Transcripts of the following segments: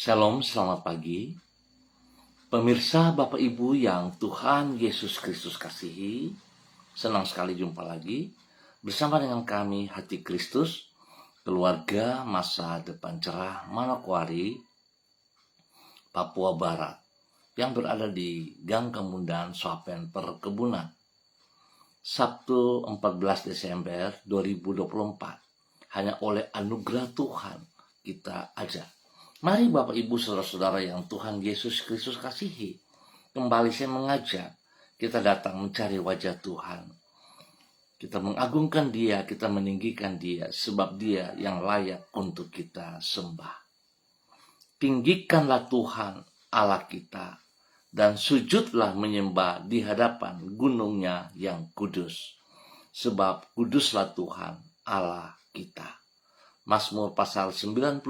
Shalom, selamat pagi. Pemirsa, Bapak Ibu yang Tuhan Yesus Kristus kasihi, senang sekali jumpa lagi bersama dengan kami Hati Kristus, keluarga masa depan cerah Manokwari, Papua Barat, yang berada di Gang Kemundan, Swapen, Perkebunan. Sabtu 14 Desember 2024, hanya oleh anugerah Tuhan kita ajak. Mari Bapak Ibu Saudara-saudara yang Tuhan Yesus Kristus kasihi, kembali saya mengajak kita datang mencari wajah Tuhan. Kita mengagungkan Dia, kita meninggikan Dia, sebab Dia yang layak untuk kita sembah. Tinggikanlah Tuhan Allah kita, dan sujudlah menyembah di hadapan gunungnya yang kudus, sebab kuduslah Tuhan Allah kita. Mazmur pasal 99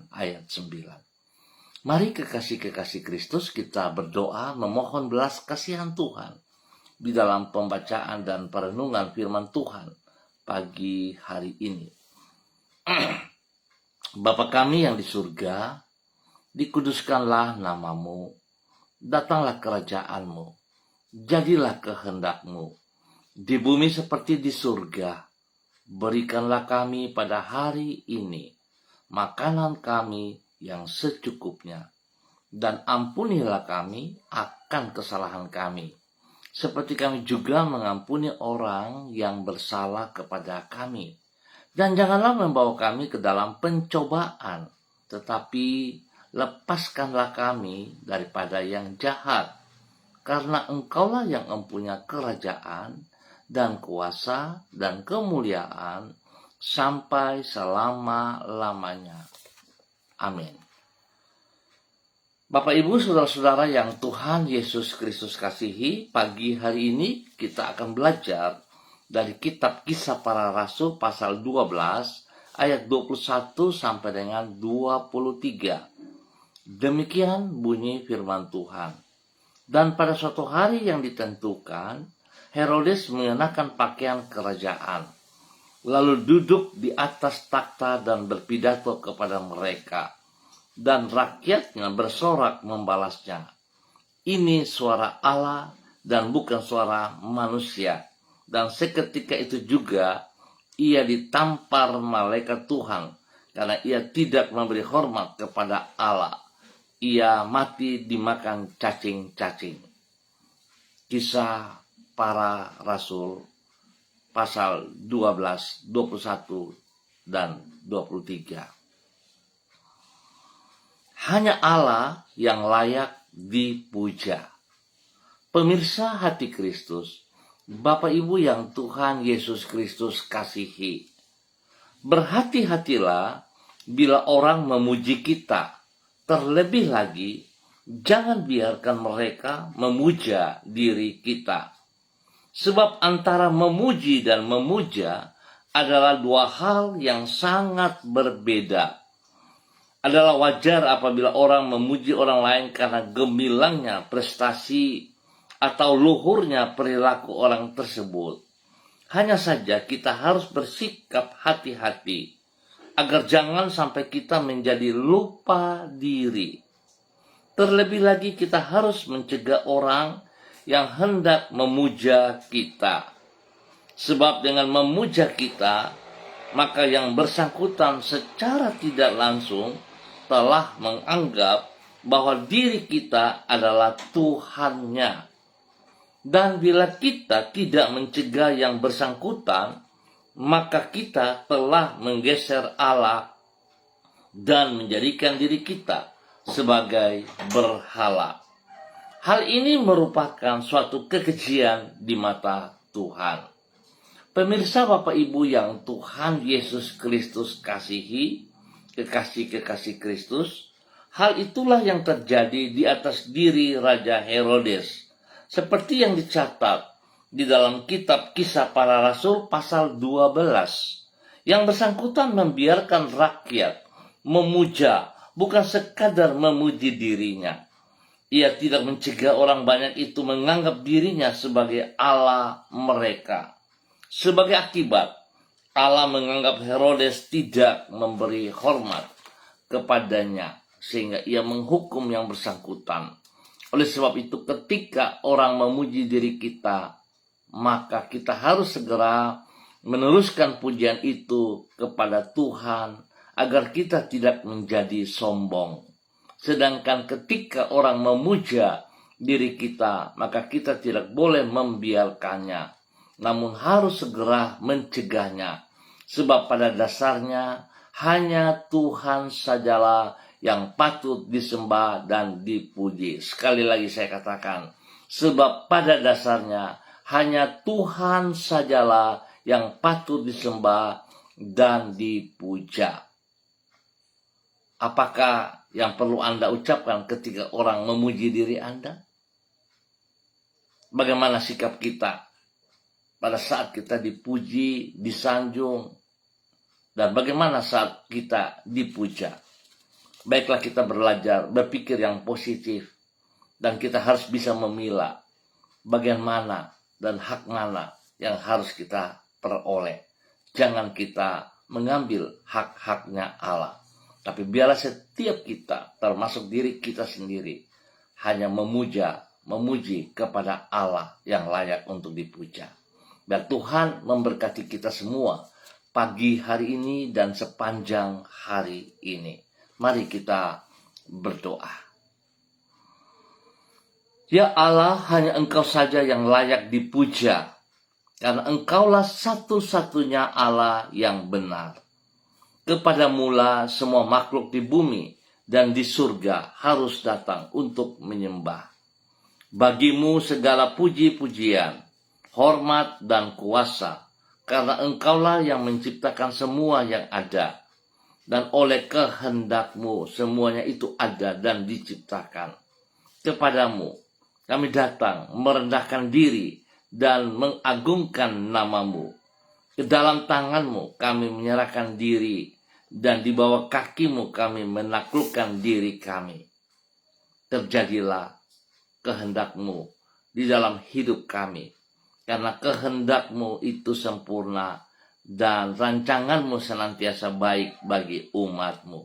ayat 9. Mari kekasih-kekasih Kristus, kita berdoa memohon belas kasihan Tuhan di dalam pembacaan dan perenungan firman Tuhan pagi hari ini. Bapa kami yang di surga, dikuduskanlah namamu, datanglah kerajaanmu, jadilah kehendakmu di bumi seperti di surga. Berikanlah kami pada hari ini makanan kami yang secukupnya, dan ampunilah kami akan kesalahan kami, seperti kami juga mengampuni orang yang bersalah kepada kami. Dan janganlah membawa kami ke dalam pencobaan, tetapi lepaskanlah kami daripada yang jahat, karena Engkaulah yang mempunyai kerajaan dan kuasa dan kemuliaan sampai selama-lamanya. Amin. Bapak Ibu Saudara-saudara yang Tuhan Yesus Kristus kasihi, pagi hari ini kita akan belajar dari kitab Kisah Para Rasul pasal 12 ayat 21 sampai dengan 23. Demikian bunyi firman Tuhan. Dan pada suatu hari yang ditentukan, Herodes mengenakan pakaian kerajaan, lalu duduk di atas takhta dan berpidato kepada mereka, dan rakyatnya bersorak membalasnya. Ini suara Allah dan bukan suara manusia. Dan seketika itu juga ia ditampar malaikat Tuhan, karena ia tidak memberi hormat kepada Allah. Ia mati dimakan cacing-cacing. Kisah Para Rasul pasal 12, 21, dan 23. Hanya Allah yang layak dipuja. Pemirsa Hati Kristus, Bapak Ibu yang Tuhan Yesus Kristus kasihi, berhati-hatilah bila orang memuji kita. Terlebih lagi, jangan biarkan mereka memuja diri kita. Sebab antara memuji dan memuja adalah dua hal yang sangat berbeda. Adalah wajar apabila orang memuji orang lain karena gemilangnya prestasi atau luhurnya perilaku orang tersebut. Hanya saja kita harus bersikap hati-hati agar jangan sampai kita menjadi lupa diri. Terlebih lagi kita harus mencegah orang yang hendak memuja kita. Sebab dengan memuja kita, maka yang bersangkutan secara tidak langsung telah menganggap bahwa diri kita adalah Tuhannya. Dan bila kita tidak mencegah yang bersangkutan, maka kita telah menggeser Allah dan menjadikan diri kita sebagai berhala. Hal ini merupakan suatu kekejian di mata Tuhan. Pemirsa Bapak Ibu yang Tuhan Yesus Kristus kasihi, kekasih-kekasih Kristus, hal itulah yang terjadi di atas diri Raja Herodes, seperti yang dicatat di dalam kitab Kisah Para Rasul pasal 12. Yang bersangkutan membiarkan rakyat memuja, bukan sekadar memuji dirinya. Ia tidak mencegah orang banyak itu menganggap dirinya sebagai Allah mereka. Sebagai akibat, Allah menganggap Herodes tidak memberi hormat kepadanya. sehingga ia menghukum yang bersangkutan. Oleh sebab itu, ketika orang memuji diri kita, maka kita harus segera meneruskan pujian itu kepada Tuhan agar kita tidak menjadi sombong. Sedangkan ketika orang memuja diri kita, maka kita tidak boleh membiarkannya, namun harus segera mencegahnya. Sebab pada dasarnya hanya Tuhan sajalah yang patut disembah dan dipuji. Sekali lagi saya katakan, sebab pada dasarnya hanya Tuhan sajalah yang patut disembah dan dipuja. Apakah yang perlu Anda ucapkan ketika orang memuji diri Anda? Bagaimana sikap kita pada saat kita dipuji, disanjung, dan bagaimana saat kita dipuja? Baiklah kita belajar berpikir yang positif, dan kita harus bisa memilah bagian mana dan hak mana yang harus kita peroleh. Jangan kita mengambil hak-haknya Allah. Tapi biarlah setiap kita, termasuk diri kita sendiri, hanya memuji kepada Allah yang layak untuk dipuja. Biar Tuhan memberkati kita semua pagi hari ini dan sepanjang hari ini. Mari kita berdoa. Ya Allah, hanya Engkau saja yang layak dipuja, karena Engkaulah satu-satunya Allah yang benar. Kepadamulah semua makhluk di bumi dan di surga harus datang untuk menyembah. Bagimu segala puji-pujian, hormat dan kuasa, karena Engkaulah yang menciptakan semua yang ada. Dan oleh kehendak-Mu semuanya itu ada dan diciptakan. Kepadamu kami datang merendahkan diri dan mengagungkan nama-Mu. Ke dalam tangan-Mu kami menyerahkan diri, dan di bawah kaki-Mu kami menaklukkan diri kami. Terjadilah kehendak-Mu di dalam hidup kami, karena kehendak-Mu itu sempurna, dan rancangan-Mu senantiasa baik bagi umat-Mu.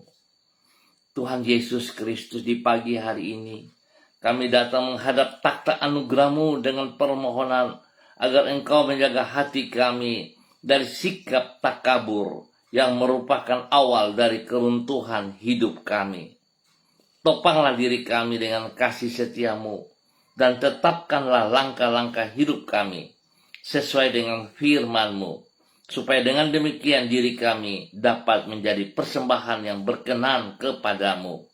Tuhan Yesus Kristus, di pagi hari ini, kami datang menghadap takhta anugerah-Mu dengan permohonan agar Engkau menjaga hati kami dari sikap takabur yang merupakan awal dari keruntuhan hidup kami. Topanglah diri kami dengan kasih setia-Mu, dan tetapkanlah langkah-langkah hidup kami sesuai dengan firman-Mu, supaya dengan demikian diri kami dapat menjadi persembahan yang berkenan kepadamu.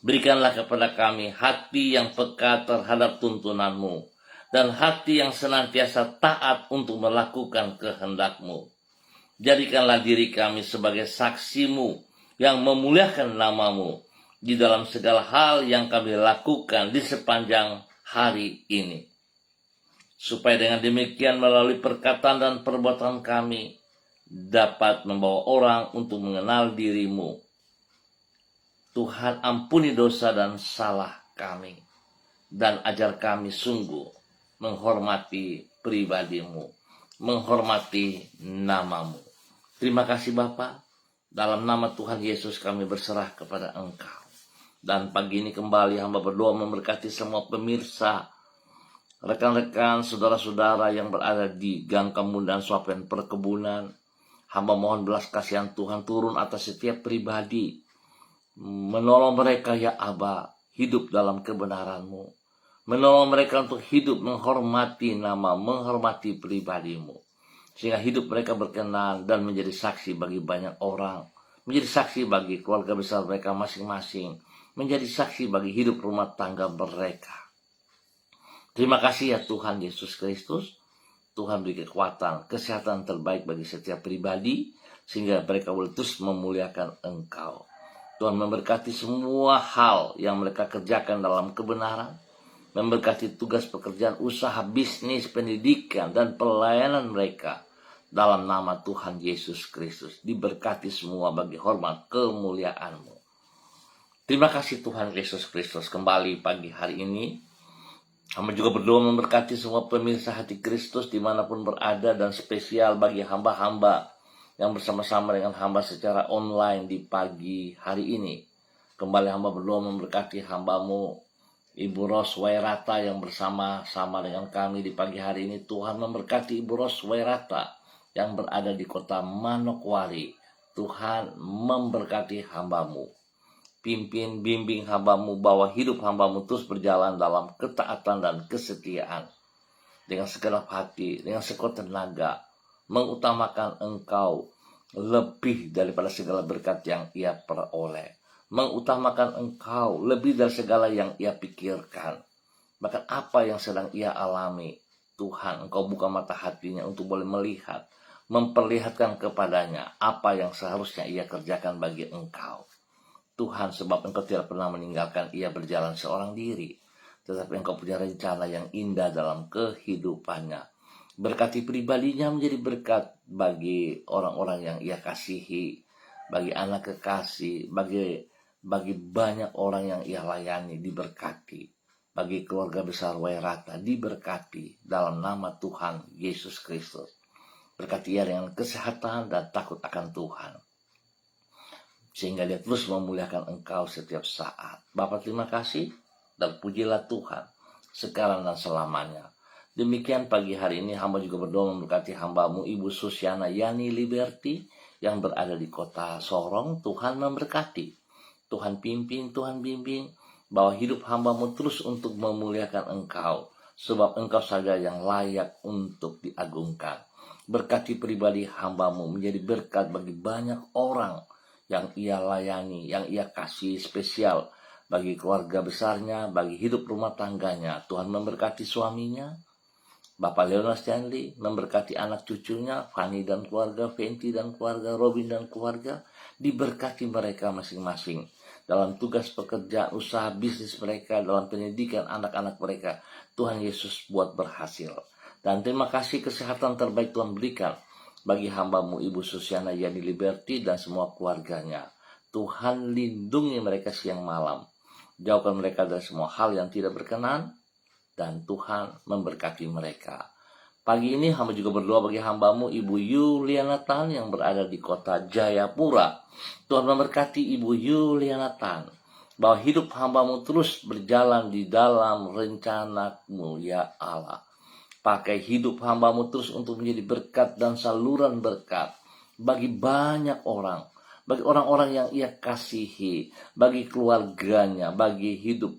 Berikanlah kepada kami hati yang peka terhadap tuntunan-Mu, dan hati yang senantiasa taat untuk melakukan kehendak-Mu. Jadikanlah diri kami sebagai saksi-Mu yang memuliakan nama-Mu di dalam segala hal yang kami lakukan di sepanjang hari ini. Supaya dengan demikian melalui perkataan dan perbuatan kami dapat membawa orang untuk mengenal diri-Mu. Tuhan, ampuni dosa dan salah kami, dan ajar kami sungguh menghormati pribadi-Mu, menghormati nama-Mu. Terima kasih Bapa, dalam nama Tuhan Yesus kami berserah kepada Engkau. Dan pagi ini kembali hamba berdoa memberkati semua pemirsa, rekan-rekan, saudara-saudara yang berada di gang kemudahan Swapen perkebunan. Hamba mohon belas kasihan Tuhan turun atas setiap pribadi, menolong mereka ya Aba hidup dalam kebenaran-Mu, menolong mereka untuk hidup menghormati nama, menghormati pribadi-Mu, sehingga hidup mereka berkenan dan menjadi saksi bagi banyak orang, menjadi saksi bagi keluarga besar mereka masing-masing, menjadi saksi bagi hidup rumah tangga mereka. Terima kasih ya Tuhan Yesus Kristus. Tuhan beri kekuatan, kesehatan terbaik bagi setiap pribadi, sehingga mereka boleh terus memuliakan Engkau. Tuhan memberkati semua hal yang mereka kerjakan dalam kebenaran, memberkati tugas pekerjaan, usaha, bisnis, pendidikan, dan pelayanan mereka. Dalam nama Tuhan Yesus Kristus, diberkati semua bagi hormat kemuliaan-Mu. Terima kasih Tuhan Yesus Kristus. Kembali pagi hari ini, hamba juga berdoa memberkati semua pemirsa hati Kristus dimanapun berada, dan spesial bagi hamba-hamba yang bersama-sama dengan hamba secara online di pagi hari ini. Kembali hamba berdoa memberkati hambamu Ibu Ros Wairata yang bersama-sama dengan kami di pagi hari ini. Tuhan memberkati Ibu Ros Wairata yang berada di kota Manokwari. Tuhan memberkati hambamu. Pimpin, bimbing hambamu, bahwa hidup hambamu terus berjalan dalam ketaatan dan kesetiaan. Dengan segenap hati, dengan sekuat tenaga, mengutamakan Engkau lebih daripada segala berkat yang ia peroleh. Mengutamakan Engkau lebih dari segala yang ia pikirkan. Bahkan apa yang sedang ia alami, Tuhan, Engkau buka mata hatinya untuk boleh melihat, memperlihatkan kepadanya apa yang seharusnya ia kerjakan bagi Engkau. Tuhan, sebab Engkau tidak pernah meninggalkan ia berjalan seorang diri, tetapi Engkau punya rencana yang indah dalam kehidupannya. Berkati pribadinya menjadi berkat bagi orang-orang yang ia kasihi, bagi anak kekasih, bagi banyak orang yang ia layani, diberkati. Bagi keluarga besar Wairata, diberkati dalam nama Tuhan Yesus Kristus. Berkati ia dengan kesehatan dan takut akan Tuhan, sehingga dia terus memuliakan Engkau setiap saat. Bapa, terima kasih dan pujilah Tuhan sekarang dan selamanya. Demikian pagi hari ini hamba juga berdoa memberkati hambamu Ibu Susiana Yani Liberty yang berada di kota Sorong. Tuhan memberkati, Tuhan pimpin, Tuhan bimbing, bahwa hidup hambamu terus untuk memuliakan Engkau, sebab Engkau saja yang layak untuk diagungkan. Berkati pribadi hambamu menjadi berkat bagi banyak orang yang ia layani, yang ia kasih spesial bagi keluarga besarnya, bagi hidup rumah tangganya. Tuhan memberkati suaminya, Bapak Leonard Stanley, memberkati anak cucunya, Fanny dan keluarga, Fenty dan keluarga, Robin dan keluarga. Diberkati mereka masing-masing dalam tugas pekerjaan, usaha bisnis mereka, dalam pendidikan anak-anak mereka. Tuhan Yesus buat berhasil. Dan terima kasih kesehatan terbaik Tuhan berikan bagi hambamu Ibu Susiana Yani Liberty dan semua keluarganya. Tuhan lindungi mereka siang malam. Jauhkan mereka dari semua hal yang tidak berkenan, dan Tuhan memberkati mereka. Pagi ini hamba juga berdoa bagi hambamu Ibu Yuliana Tan yang berada di kota Jayapura. Tuhan memberkati Ibu Yuliana Tan, bahwa hidup hambamu terus berjalan di dalam rencana-Mu ya Allah. Pakai hidup hambamu terus untuk menjadi berkat dan saluran berkat bagi banyak orang, bagi orang-orang yang ia kasihi, bagi keluarganya, bagi hidup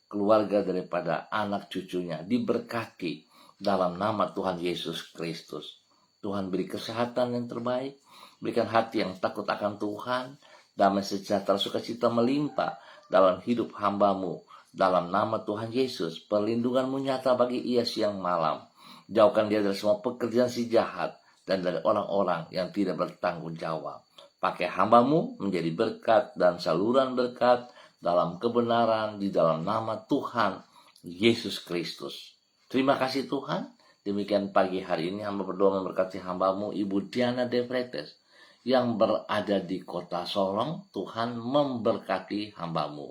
keluarga daripada anak cucunya. Diberkati dalam nama Tuhan Yesus Kristus. Tuhan beri kesehatan yang terbaik, berikan hati yang takut akan Tuhan, damai sejahtera sukacita melimpah dalam hidup hambamu. Dalam nama Tuhan Yesus, perlindungan-Mu nyata bagi ia siang malam. Jauhkan dia dari semua pekerjaan si jahat dan dari orang-orang yang tidak bertanggung jawab. Pakai hambamu menjadi berkat dan saluran berkat dalam kebenaran di dalam nama Tuhan Yesus Kristus. Terima kasih Tuhan. Demikian pagi hari ini hamba berdoa memberkati hambamu Ibu Diana De Vretes yang berada di kota Sorong. Tuhan memberkati hambamu,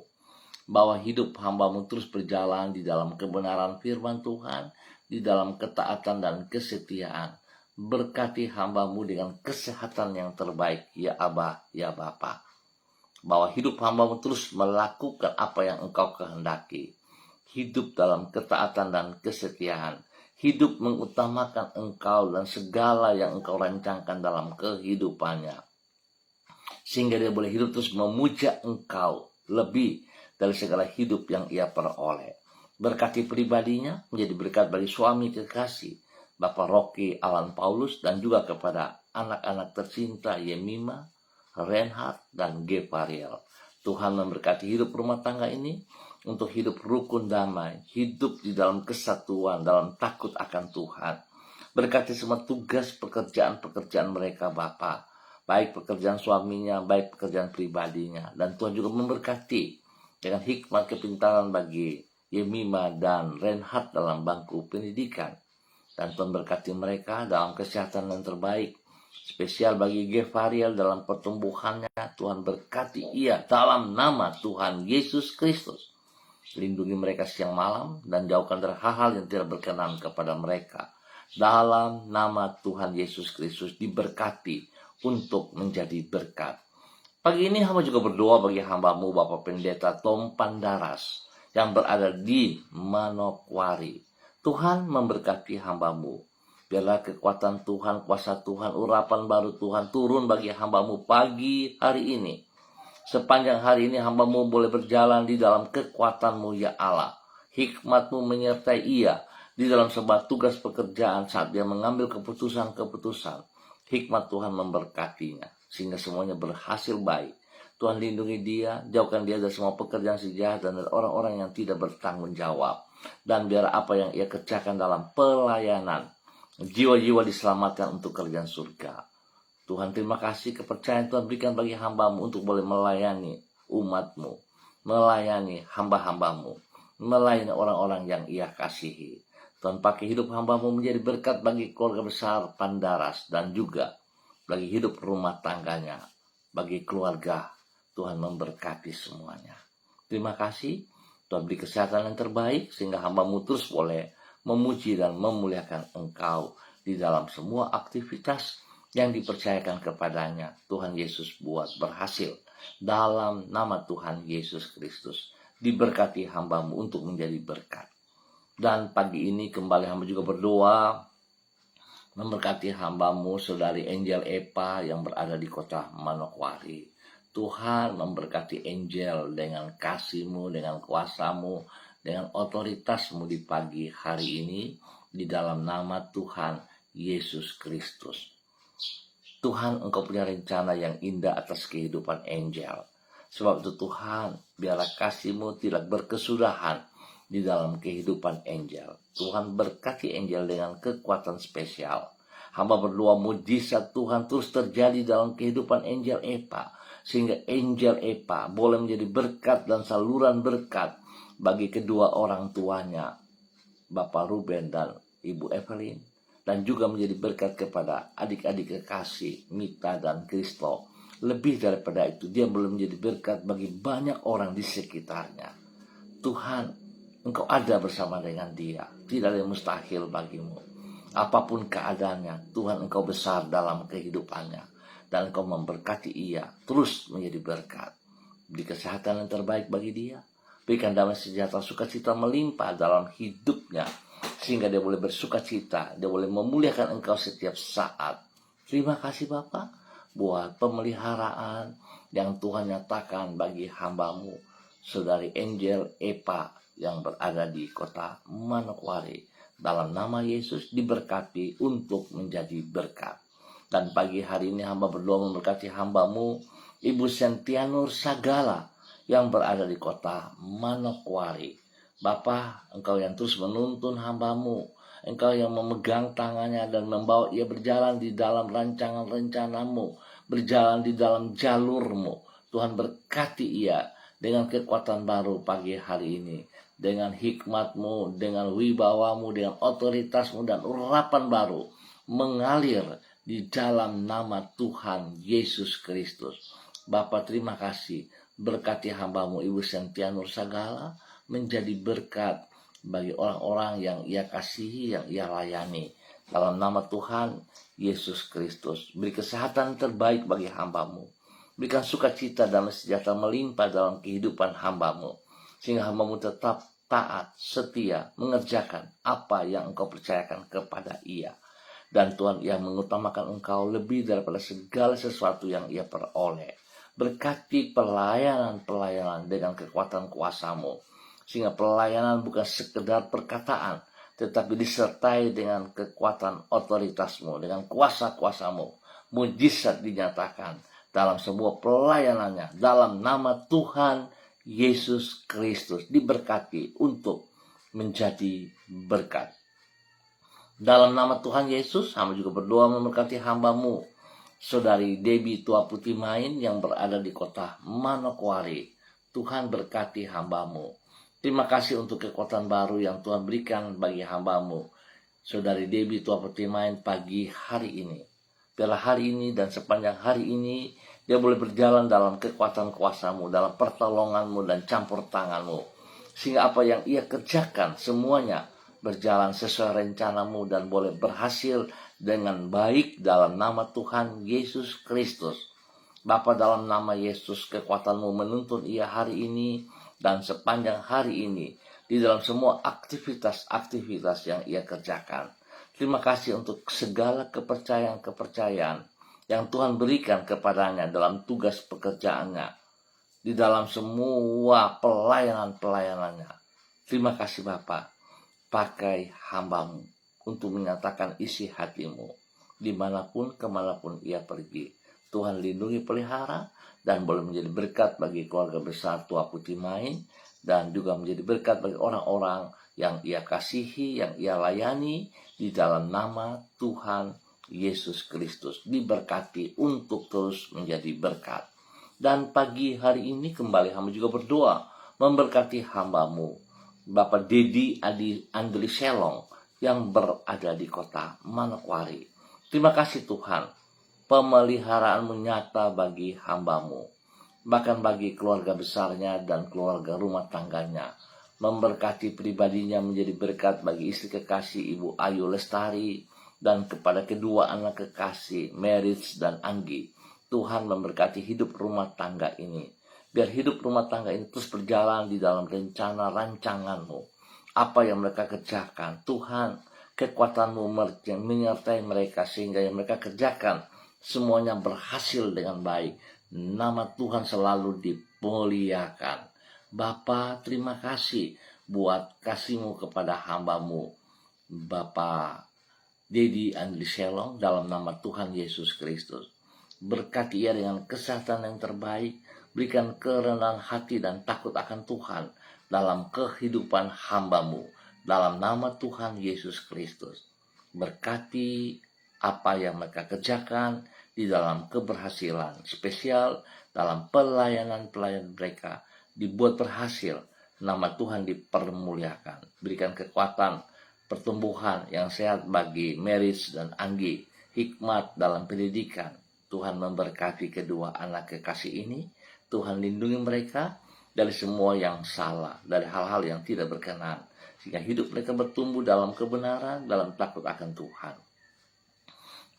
bahwa hidup hambamu terus berjalan di dalam kebenaran firman Tuhan, di dalam ketaatan dan kesetiaan. Berkati hambamu dengan kesehatan yang terbaik, ya Aba, ya Bapa. Bahwa hidup hambamu terus melakukan apa yang Engkau kehendaki. Hidup dalam ketaatan dan kesetiaan. Hidup mengutamakan Engkau dan segala yang Engkau rancangkan dalam kehidupannya. Sehingga dia boleh hidup terus memuja Engkau lebih dari segala hidup yang ia peroleh. Berkati pribadinya menjadi berkat bagi suami kekasih Bapak Rocky Alan Paulus, dan juga kepada anak-anak tercinta Yemima, Reinhard, dan Gevariel. Tuhan memberkati hidup rumah tangga ini untuk hidup rukun damai, hidup di dalam kesatuan, dalam takut akan Tuhan. Berkati semua tugas pekerjaan-pekerjaan mereka Bapa, baik pekerjaan suaminya, baik pekerjaan pribadinya. Dan Tuhan juga memberkati dengan hikmat kepintaran bagi Yemima dan Reinhard dalam bangku pendidikan. Dan Tuhan berkati mereka dalam kesehatan yang terbaik. Spesial bagi Gevariel dalam pertumbuhannya. Tuhan berkati ia dalam nama Tuhan Yesus Kristus. Lindungi mereka siang malam dan jauhkan dari hal-hal yang tidak berkenan kepada mereka. Dalam nama Tuhan Yesus Kristus diberkati untuk menjadi berkat. Pagi ini hamba juga berdoa bagi hambamu Bapak Pendeta Tom Pandaras yang berada di Manokwari. Tuhan memberkati hambamu. Biarlah kekuatan Tuhan, kuasa Tuhan, urapan baru Tuhan turun bagi hambamu pagi hari ini. Sepanjang hari ini hambamu boleh berjalan di dalam kekuatan-Mu ya Allah. Hikmat-Mu menyertai ia di dalam sebuah tugas pekerjaan saat dia mengambil keputusan-keputusan. Hikmat Tuhan memberkatinya sehingga semuanya berhasil baik. Tuhan lindungi dia, jauhkan dia dari semua pekerjaan si jahat dan dari orang-orang yang tidak bertanggung jawab. Dan biar apa yang ia kerjakan dalam pelayanan, jiwa-jiwa diselamatkan untuk kerjaan surga. Tuhan, terima kasih kepercayaan Tuhan berikan bagi hambamu untuk boleh melayani umatmu, melayani hamba-hambamu, melayani orang-orang yang ia kasihi. Tuhan, pakai hidup hambamu menjadi berkat bagi keluarga besar Pandaras dan juga bagi hidup rumah tangganya, bagi keluarga. Tuhan memberkati semuanya. Terima kasih. Tuhan beri kesehatan yang terbaik sehingga hambamu terus boleh memuji dan memuliakan Engkau di dalam semua aktivitas yang dipercayakan kepadanya. Tuhan Yesus buat berhasil. Dalam nama Tuhan Yesus Kristus, diberkati hambamu untuk menjadi berkat. Dan pagi ini kembali hamba juga berdoa memberkati hambamu Saudari Angel Epa yang berada di kota Manokwari. Tuhan memberkati Angel dengan kasih-Mu, dengan kuasa-Mu, dengan otoritas-Mu di pagi hari ini di dalam nama Tuhan Yesus Kristus. Tuhan, Engkau punya rencana yang indah atas kehidupan Angel. Sebab itu Tuhan, biarlah kasih-Mu tidak berkesudahan di dalam kehidupan Angel. Tuhan berkati Angel dengan kekuatan spesial. Hamba berdoa mujizat Tuhan terus terjadi dalam kehidupan Angel Epa. Sehingga Angel Epa boleh menjadi berkat dan saluran berkat bagi kedua orang tuanya, Bapak Ruben dan Ibu Evelyn. Dan juga menjadi berkat kepada adik-adik kekasih Mita dan Kristo. Lebih daripada itu, dia boleh menjadi berkat bagi banyak orang di sekitarnya. Tuhan, Engkau ada bersama dengan dia. Tidak ada yang mustahil bagimu. Apapun keadaannya, Tuhan Engkau besar dalam kehidupannya. Dan Engkau memberkati ia terus menjadi berkat. Beri kesehatan yang terbaik bagi dia. Berikan damai sejahtera sukacita melimpah dalam hidupnya. Sehingga dia boleh bersukacita. Dia boleh memuliakan Engkau setiap saat. Terima kasih Bapa buat pemeliharaan yang Tuhan nyatakan bagi hambamu Saudari Angel Epa yang berada di kota Manokwari. Dalam nama Yesus diberkati untuk menjadi berkat. Dan pagi hari ini hamba berdoa memberkati hambamu Ibu Sentianur Sagala yang berada di kota Manokwari. Bapa, Engkau yang terus menuntun hambamu. Engkau yang memegang tangannya dan membawa ia berjalan di dalam rancangan rencanamu. Berjalan di dalam jalurmu. Tuhan berkati ia dengan kekuatan baru pagi hari ini. Dengan hikmatmu, dengan wibawamu, dengan otoritasmu dan urapan baru. Mengalir di dalam nama Tuhan Yesus Kristus. Bapa, terima kasih. Berkati hambamu Ibu Sentianur Sagala menjadi berkat bagi orang-orang yang ia kasihi, yang ia layani. Dalam nama Tuhan Yesus Kristus. Beri kesehatan terbaik bagi hambamu. Berikan sukacita dan sejahtera melimpah dalam kehidupan hambamu. Sehingga hambamu tetap taat, setia, mengerjakan apa yang Engkau percayakan kepada ia. Dan Tuhan yang mengutamakan Engkau lebih daripada segala sesuatu yang ia peroleh. Berkati pelayanan-pelayanan dengan kekuatan kuasa-Mu. Sehingga pelayanan bukan sekedar perkataan, tetapi disertai dengan kekuatan otoritas-Mu, dengan kuasa-kuasa-Mu. Mujizat dinyatakan dalam semua pelayanannya. Dalam nama Tuhan Yesus Kristus diberkati untuk menjadi berkat. Dalam nama Tuhan Yesus, hamba juga berdoa memberkati hambamu Saudari Debbie Tua Putih Main yang berada di kota Manokwari. Tuhan berkati hambamu. Terima kasih untuk kekuatan baru yang Tuhan berikan bagi hambamu Saudari Debbie Tua Putih Main pagi hari ini. Biarlah hari ini dan sepanjang hari ini dia boleh berjalan dalam kekuatan kuasa-Mu, dalam pertolongan-Mu dan campur tangan-Mu. Sehingga apa yang ia kerjakan semuanya berjalan sesuai rencana-Mu dan boleh berhasil dengan baik dalam nama Tuhan Yesus Kristus. Bapa, dalam nama Yesus, kekuatan-Mu menuntun ia hari ini dan sepanjang hari ini di dalam semua aktivitas-aktivitas yang ia kerjakan. Terima kasih untuk segala kepercayaan-kepercayaan yang Tuhan berikan kepadanya dalam tugas pekerjaannya, di dalam semua pelayanan-pelayanannya. Terima kasih Bapa, pakai hamba-Mu untuk menyatakan isi hati-Mu dimanapun kemanapun ia pergi. Tuhan lindungi, pelihara, dan boleh menjadi berkat bagi keluarga besar Tua Putih Main, dan juga menjadi berkat bagi orang-orang yang ia kasihi, yang ia layani, di dalam nama Tuhan Yesus Kristus. Diberkati untuk terus menjadi berkat. Dan pagi hari ini kembali hamba juga berdoa memberkati hamba-Mu, Bapak Dedi Andri Selong, yang berada di kota Manokwari. Terima kasih Tuhan, pemeliharaan nyata bagi hamba-Mu, bahkan bagi keluarga besarnya dan keluarga rumah tangganya. Memberkati pribadinya menjadi berkat bagi istri kekasih Ibu Ayu Lestari, dan kepada kedua anak kekasih Merits dan Anggi. Tuhan memberkati hidup rumah tangga ini. Biar hidup rumah tangga ini terus berjalan di dalam rencana rancangan-Mu. Apa yang mereka kerjakan, Tuhan, kekuatan-Mu menyertai mereka sehingga yang mereka kerjakan semuanya berhasil dengan baik. Nama Tuhan selalu dimuliakan. Bapa, terima kasih buat kasih-Mu kepada hamba-Mu, Bapak Dedi Andri Selong, dalam nama Tuhan Yesus Kristus. Berkati ia dengan kesehatan yang terbaik, berikan kerendahan hati dan takut akan Tuhan dalam kehidupan hamba-Mu, dalam nama Tuhan Yesus Kristus. Berkati apa yang mereka kerjakan di dalam keberhasilan, spesial dalam pelayanan-pelayanan mereka, dibuat berhasil, nama Tuhan dipermuliakan. Berikan kekuatan pertumbuhan yang sehat bagi Meris dan Anggi, hikmat dalam pendidikan. Tuhan memberkati kedua anak kekasih ini. Tuhan lindungi mereka dari semua yang salah, dari hal-hal yang tidak berkenan, sehingga hidup mereka bertumbuh dalam kebenaran, dalam takut akan Tuhan.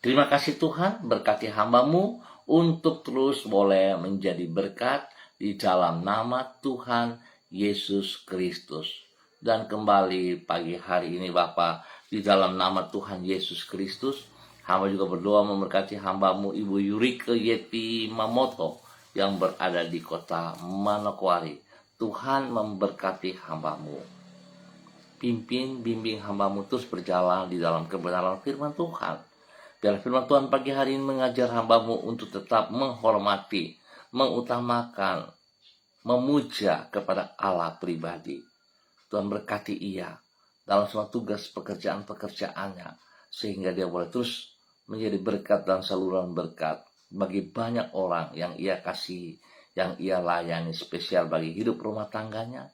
Terima kasih Tuhan, berkati hamba-Mu untuk terus boleh menjadi berkat di dalam nama Tuhan Yesus Kristus. Dan kembali pagi hari ini Bapa, di dalam nama Tuhan Yesus Kristus, hamba juga berdoa memberkati hamba-Mu Ibu Yurike Yeti Mamoto yang berada di kota Manokwari. Tuhan memberkati hamba-Mu. Pimpin, bimbing hamba-Mu terus berjalan di dalam kebenaran firman Tuhan. Biar firman Tuhan pagi hari ini mengajar hamba-Mu untuk tetap menghormati, mengutamakan, memuja kepada Allah pribadi. Tuhan berkati ia dalam semua tugas pekerjaan-pekerjaannya, sehingga dia boleh terus menjadi berkat dan saluran berkat bagi banyak orang yang ia kasih, yang ia layani, spesial bagi hidup rumah tangganya,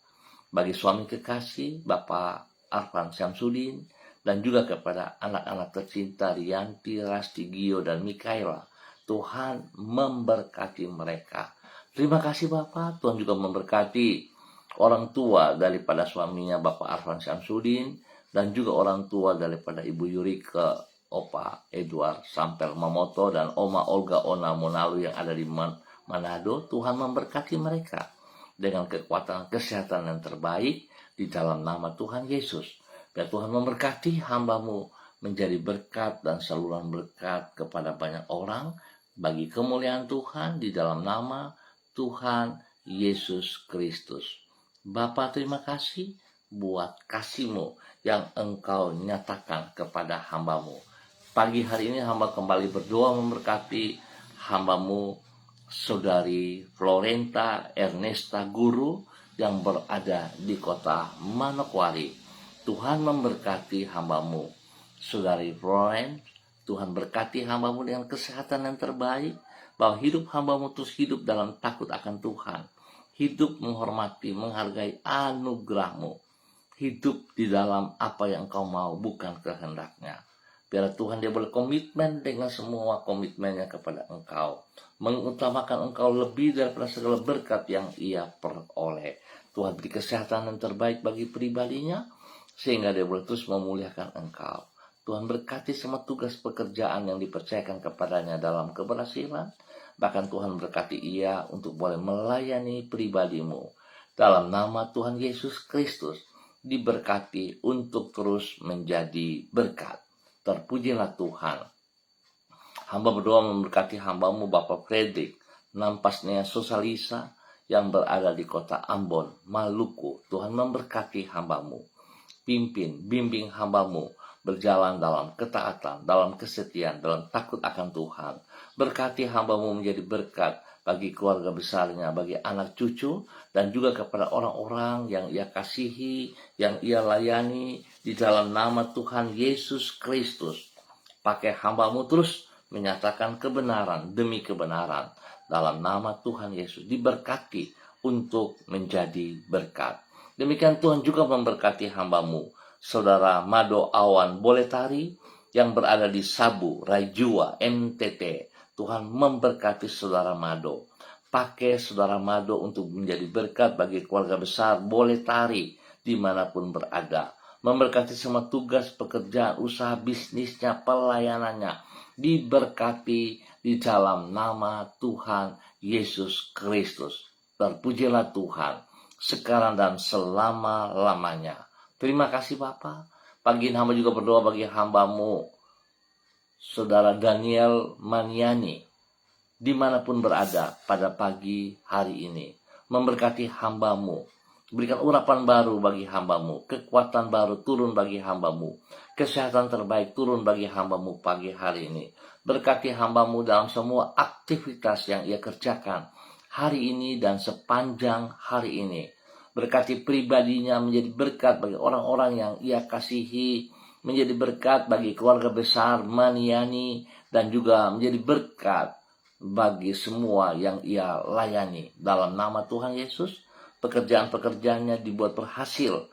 bagi suami kekasih Bapak Arfan Syamsuddin, dan juga kepada anak-anak tercinta Rianti, Rasti, Gio, dan Mikaela. Tuhan memberkati mereka. Terima kasih Bapak. Tuhan juga memberkati orang tua daripada suaminya Bapak Arfan Syamsuddin, dan juga orang tua daripada Ibu Yurike, Opa Edward Sampel Mamoto, dan Oma Olga Ona Monalu yang ada di Manado. Tuhan memberkati mereka dengan kekuatan kesehatan yang terbaik di dalam nama Tuhan Yesus. Biar Tuhan memberkati hamba-Mu menjadi berkat dan saluran berkat kepada banyak orang bagi kemuliaan Tuhan di dalam nama Tuhan Yesus Kristus. Bapa, terima kasih buat kasih-Mu yang Engkau nyatakan kepada hamba-Mu. Pagi hari ini hamba kembali berdoa memberkati hamba-Mu Saudari Florenta Ernesta Guru yang berada di kota Manokwari. Tuhan memberkati hamba-Mu Saudari Florenta. Tuhan berkati hamba-Mu dengan kesehatan yang terbaik, bahwa hidup hamba-Mu terus hidup dalam takut akan Tuhan, hidup menghormati, menghargai anugerah-Mu, hidup di dalam apa yang Engkau mau, bukan kehendaknya. Biar Tuhan dia boleh komitmen dengan semua komitmennya kepada Engkau, mengutamakan Engkau lebih daripada segala berkat yang ia peroleh. Tuhan beri kesehatan yang terbaik bagi pribadinya, sehingga dia boleh terus memuliakan Engkau. Tuhan berkati semua tugas pekerjaan yang dipercayakan kepadanya dalam keberhasilan, Bahkan Tuhan berkati ia untuk boleh melayani pribadimu. Dalam nama Tuhan Yesus Kristus, diberkati untuk terus menjadi berkat. Terpujilah Tuhan. Hamba berdoa memberkati hambamu Bapak Fredrik Nampasnya Sosalisa yang berada di kota Ambon, Maluku. Tuhan memberkati hambamu. Bimbing hambamu berjalan dalam ketaatan, dalam kesetiaan, dalam takut akan Tuhan. Berkati hambamu menjadi berkat bagi keluarga besarnya, bagi anak cucu, dan juga kepada orang-orang yang ia kasihi, yang ia layani di dalam nama Tuhan Yesus Kristus. Pakai hambamu terus menyatakan kebenaran demi kebenaran. Dalam nama Tuhan Yesus diberkati untuk menjadi berkat. Demikian Tuhan juga memberkati hambamu, Saudara Mado Awan Boletari yang berada di Sabu, Raijua, NTT. Tuhan memberkati Saudara Mado. Pakai Saudara Mado untuk menjadi berkat bagi keluarga besar Boletari dimanapun berada. Memberkati semua tugas, pekerjaan, usaha, bisnisnya, pelayanannya. Diberkati di dalam nama Tuhan Yesus Kristus. Terpujilah Tuhan sekarang dan selama-lamanya. Terima kasih Bapa. Pagi ini hamba juga berdoa bagi hambamu, Saudara Daniel Maniani, dimanapun berada pada pagi hari ini. Memberkati hambamu. Berikan urapan baru bagi hambamu. Kekuatan baru turun bagi hambamu. Kesehatan terbaik turun bagi hambamu pagi hari ini. Berkati hambamu dalam semua aktivitas yang ia kerjakan hari ini dan sepanjang hari ini. Berkati pribadinya menjadi berkat bagi orang-orang yang ia kasihi. Menjadi berkat bagi keluarga besar Maniani. Dan juga menjadi berkat bagi semua yang ia layani. Dalam nama Tuhan Yesus, pekerjaan-pekerjaannya dibuat berhasil.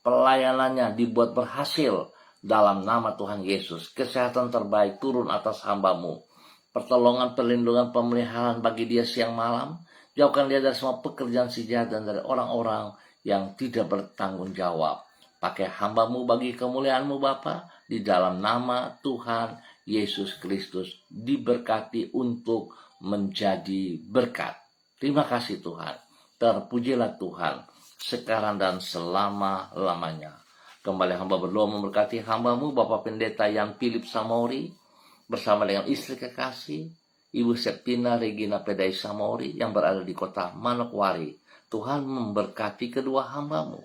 Pelayanannya dibuat berhasil. Dalam nama Tuhan Yesus, kesehatan terbaik turun atas hambamu. Pertolongan, perlindungan, pemeliharaan bagi dia siang malam. Jauhkan dia dari semua pekerjaan si jahat dan dari orang-orang yang tidak bertanggung jawab. Pakai hambamu bagi kemuliaanmu Bapa. Di dalam nama Tuhan Yesus Kristus diberkati untuk menjadi berkat. Terima kasih Tuhan. Terpujilah Tuhan sekarang dan selama-lamanya. Kembali hamba berdoa memberkati hambamu Bapak Pendeta yang Philip Samori bersama dengan istri kekasih Ibu Septina Regina Pedai Samori yang berada di kota Manokwari. Tuhan memberkati kedua hambamu,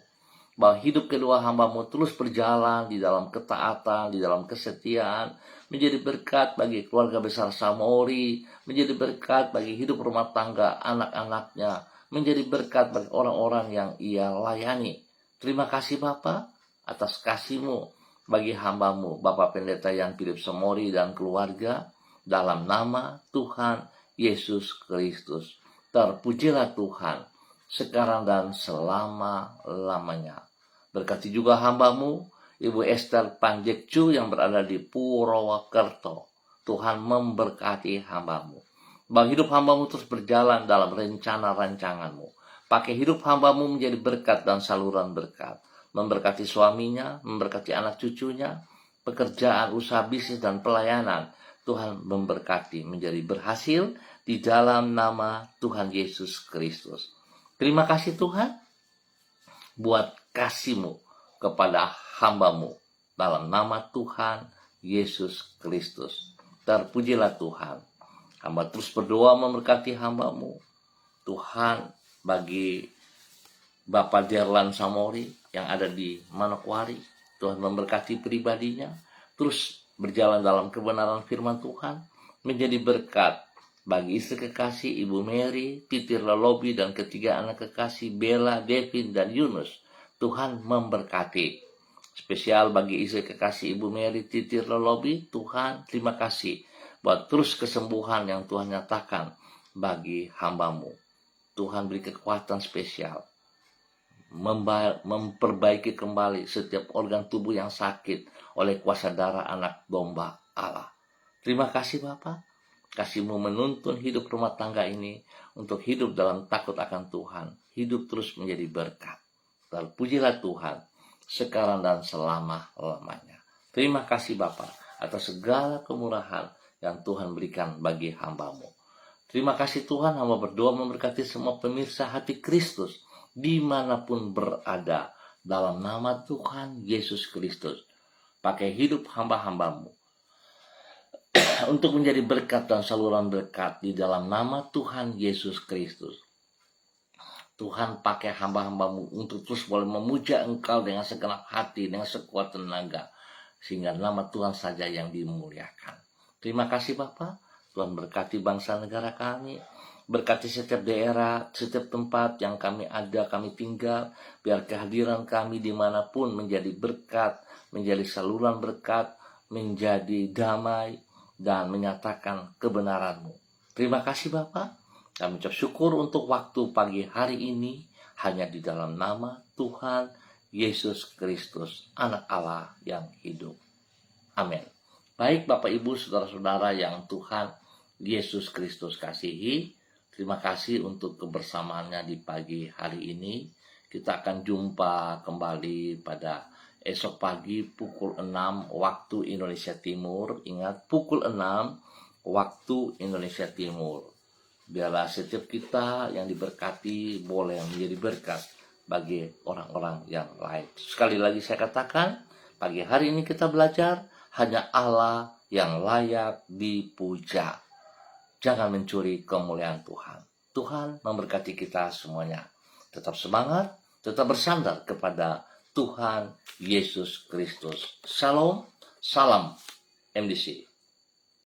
bahwa hidup kedua hambamu terus berjalan di dalam ketaatan, di dalam kesetiaan, menjadi berkat bagi keluarga besar Samori, menjadi berkat bagi hidup rumah tangga anak-anaknya, menjadi berkat bagi orang-orang yang ia layani. Terima kasih Bapak atas kasih-Mu bagi hambamu Bapak Pendeta yang Philip Samori dan keluarga. Dalam nama Tuhan Yesus Kristus. Terpujilah Tuhan sekarang dan selama-lamanya. Berkati juga hambamu Ibu Esther Panjekcu yang berada di Purwokerto. Tuhan memberkati hambamu. Bahwa hidup hambamu terus berjalan dalam rencana-rancangan-Mu. Pakai hidup hambamu menjadi berkat dan saluran berkat. Memberkati suaminya, memberkati anak cucunya, pekerjaan, usaha, bisnis, dan pelayanan. Tuhan memberkati menjadi berhasil di dalam nama Tuhan Yesus Kristus. Terima kasih Tuhan buat kasih-Mu kepada hambamu dalam nama Tuhan Yesus Kristus. Terpujilah Tuhan. Hamba terus berdoa memberkati hambamu. Tuhan bagi Bapak Derlan Samori yang ada di Manokwari, Tuhan memberkati pribadinya, terus berjalan dalam kebenaran firman Tuhan, menjadi berkat bagi istri kekasih Ibu Mary, Titir Lalobi, dan ketiga anak kekasih Bella, Devin, dan Yunus. Tuhan memberkati. Spesial bagi istri kekasih Ibu Mary, Titir Lalobi, Tuhan terima kasih buat terus kesembuhan yang Tuhan nyatakan bagi hambamu. Tuhan beri kekuatan spesial. Memperbaiki kembali setiap organ tubuh yang sakit oleh kuasa darah anak domba Allah. Terima kasih Bapak. Kasih-Mu menuntun hidup rumah tangga ini untuk hidup dalam takut akan Tuhan. Hidup terus menjadi berkat. Terpujilah Tuhan sekarang dan selama-lamanya. Terima kasih Bapak atas segala kemurahan yang Tuhan berikan bagi hambamu. Terima kasih Tuhan, hamba berdoa memberkati semua pemirsa Hati Kristus dimanapun berada, dalam nama Tuhan Yesus Kristus. Pakai hidup hamba-hambamu untuk menjadi berkat dan saluran berkat di dalam nama Tuhan Yesus Kristus. Tuhan pakai hamba-hambamu untuk terus boleh memuja Engkau dengan segenap hati, dengan sekuat tenaga, sehingga nama Tuhan saja yang dimuliakan. Terima kasih Bapa. Tuhan berkati bangsa negara kami, berkati setiap daerah, setiap tempat yang kami ada, kami tinggal, biar kehadiran kami dimanapun menjadi berkat, menjadi saluran berkat, menjadi damai, dan menyatakan kebenaran-Mu. Terima kasih Bapa. Kami ucap syukur untuk waktu pagi hari ini, hanya di dalam nama Tuhan Yesus Kristus, Anak Allah yang hidup. Amin. Baik Bapak Ibu Saudara-saudara yang Tuhan Yesus Kristus kasihi, terima kasih untuk kebersamaannya di pagi hari ini. Kita akan jumpa kembali pada esok pagi pukul 6 waktu Indonesia Timur. Ingat, pukul 6 waktu Indonesia Timur. Biarlah setiap kita yang diberkati boleh menjadi berkat bagi orang-orang yang lain. Sekali lagi saya katakan, pagi hari ini kita belajar hanya Allah yang layak dipuja. Jangan mencuri kemuliaan Tuhan. Tuhan memberkati kita semuanya. Tetap semangat, tetap bersandar kepada Tuhan Yesus Kristus. Shalom, salam MDC.